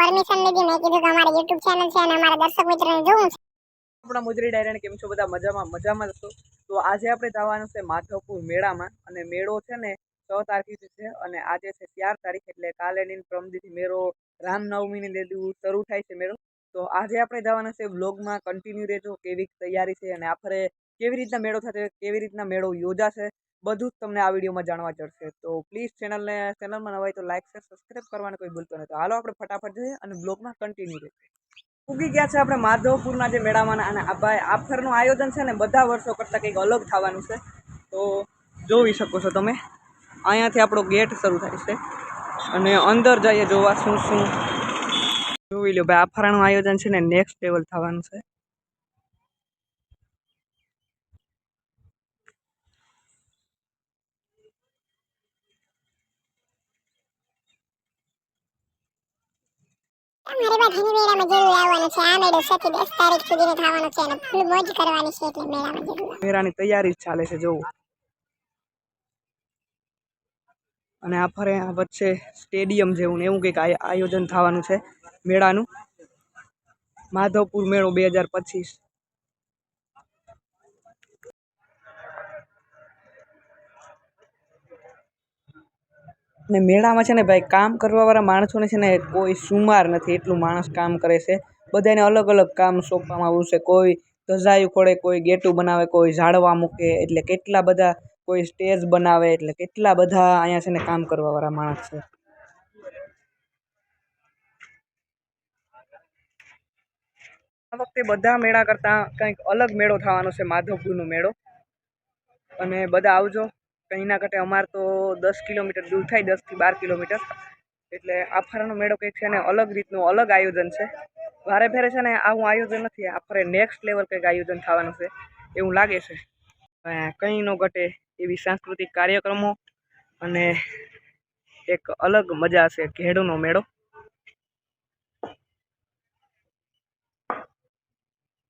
Permission લીધી મેં કીધું કે અમારી YouTube ચેનલ છે અને અમારા દર્શક મિત્રોને જોવું છે. આપણા મુજરી ડાયરાને કેમ છો બધા મજામાં છો? તો આજે આપણે જવાનું છે માધવપુર મેળામાં અને મેળો છે ને 6 તારીખે છે અને આજે છે 4 તારીખ એટલે કાલે ની પ્રમદીથી મેળો રામનવમીની લીધું શરૂ થાય છે મેળો. તો આજે આપણે જવાના છે વ્લોગમાં કન્ટિન્યુ રહેજો કેવી તૈયારી છે અને આખરે કેવી રીતના મેળો થશે કેવી રીતના મેળો યોજાશે બધું જ તમને આ વિડીયોમાં જાણવા ચડશે. તો પ્લીઝ ચેનલમાં નવા હોય તો લાઈક શેર સબસ્ક્રાઈબ કરવાનું કોઈ ભૂલતો નહીં. તો હાલો આપણે ફટાફટ જઈએ અને બ્લોગમાં કન્ટિન્યુ રહીએ. ઉગી ગયા છે આપણે માધવપુરના જે મેળામાં અને આ ભાઈ આફરનું આયોજન છે ને બધા વર્ષો કરતાં કંઈક અલગ થવાનું છે. તો જોઈ શકો છો તમે અહીંયાથી આપણો ગેટ શરૂ થાય છે અને અંદર જઈએ જોવા શું જોઈ લો ભાઈ આફરાનું આયોજન છે ને નેક્સ્ટ લેવલ થવાનું છે. મારી વાત હની મેળામાં જરૂર આવવાનું છે. આ મેળો 7 થી 10 તારીખ સુધીનો થવાનો છે અને ફૂલ મોજ કરવાની છે એટલે મેળામાં જરૂર મેળાની તૈયારી ચાલે છે જોવું. અને આ ફરે વચ્ચે સ્ટેડિયમ જેવું ને એવું કંઈક આયોજન થવાનું છે મેળાનું. માધવપુર મેળો 2025. ને મેળામાં છે ને ભાઈ કામ કરવાવાળા માણસોને છે ને કોઈ સુમાર નથી, એટલું માણસ કામ કરે છે. બધાને અલગ અલગ કામ સોંપવામાં આવ્યું છે. કોઈ ધજાયું ખોડે, કોઈ ગેટું બનાવે, કોઈ ઝાડવા મૂકે, એટલે કેટલા બધા, કોઈ સ્ટેજ બનાવે, એટલે કેટલા બધા અહીંયા છે ને કામ કરવાવાળા માણસ છે. આ વખતે બધા મેળા કરતાં કંઈક અલગ મેળો થવાનો છે માધવપુરનો મેળો. અને બધા આવજો. કંઈના ઘટે અમારે તો 10 કિલોમીટર દૂર થાય, 10 થી 12 કિલોમીટર. એટલે આફરાનો મેળો કંઈક છે ને અલગ રીતનું અલગ આયોજન છે. વારે ફેરે છે ને આવું આયોજન નથી, આફરે નેક્સ્ટ લેવલ કંઈક આયોજન થવાનું છે એવું લાગે છે. કંઈ ન ઘટે એવી સાંસ્કૃતિક કાર્યક્રમો અને એક અલગ મજા છે ઘેડુનો મેળો.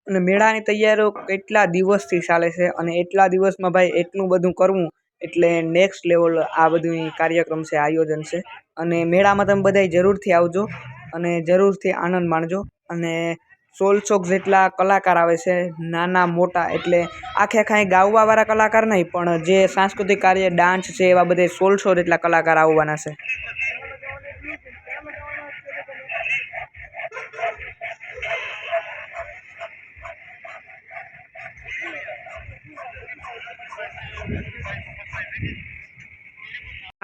અને મેળાની તૈયારીઓ કેટલા દિવસથી ચાલે છે અને એટલા દિવસમાં ભાઈ એટલું બધું કરવું એટલે નેક્સ્ટ લેવલ આ બધું કાર્યક્રમ છે, આયોજન છે. અને મેળામાં તમે બધા જરૂરથી આવજો અને જરૂરથી આનંદ માણજો. અને 1600 જેટલા કલાકાર આવે છે, નાના મોટા, એટલે આખે ગાવાવાળા કલાકાર નહીં પણ જે સાંસ્કૃતિક કાર્ય ડાન્સ છે એવા બધે 1600 જેટલા કલાકાર આવવાના છે.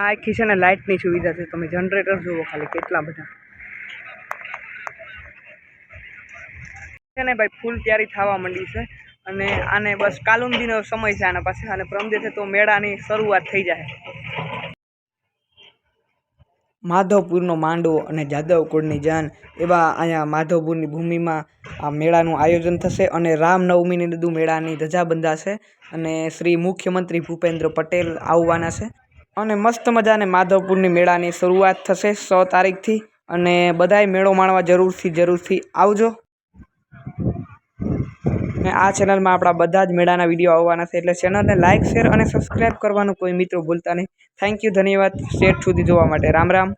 આ આખી છે ને લાઇટની સુવિધા છે. તમે જનરેટર જુઓ ખાલી કેટલા બધા છે ને ભાઈ. ફૂલ તૈયારી થવા માંડી છે અને આને બસ કાલુંદીનો સમય છે આના પાસે. અને પ્રમદેશે તો મેળાની શરૂઆત થઈ જાય. માધવપુરનો માંડવો અને જાદવ કુળની જાન એવા અહીંયા માધવપુરની ભૂમિમાં આ મેળાનું આયોજન થશે. અને રામનવમીની બધું મેળાની ધજા બંધાશે અને શ્રી મુખ્યમંત્રી ભૂપેન્દ્ર પટેલ આવવાના છે. અને મસ્ત મજાને માધવપુરની મેળાની શરૂઆત થશે 6 તારીખથી. અને બધાય મેળો માણવા જરૂરથી આવજો. અને આ ચેનલમાં આપણા બધા જ મેળાના વિડીયો આવવાના છે, એટલે ચેનલને લાઇક શેર અને સબસ્ક્રાઈબ કરવાનું કોઈ મિત્રો ભૂલતા નહીં. થેન્ક યુ, ધન્યવાદ સ્ટેટ સુધી જોવા માટે. રામ રામ.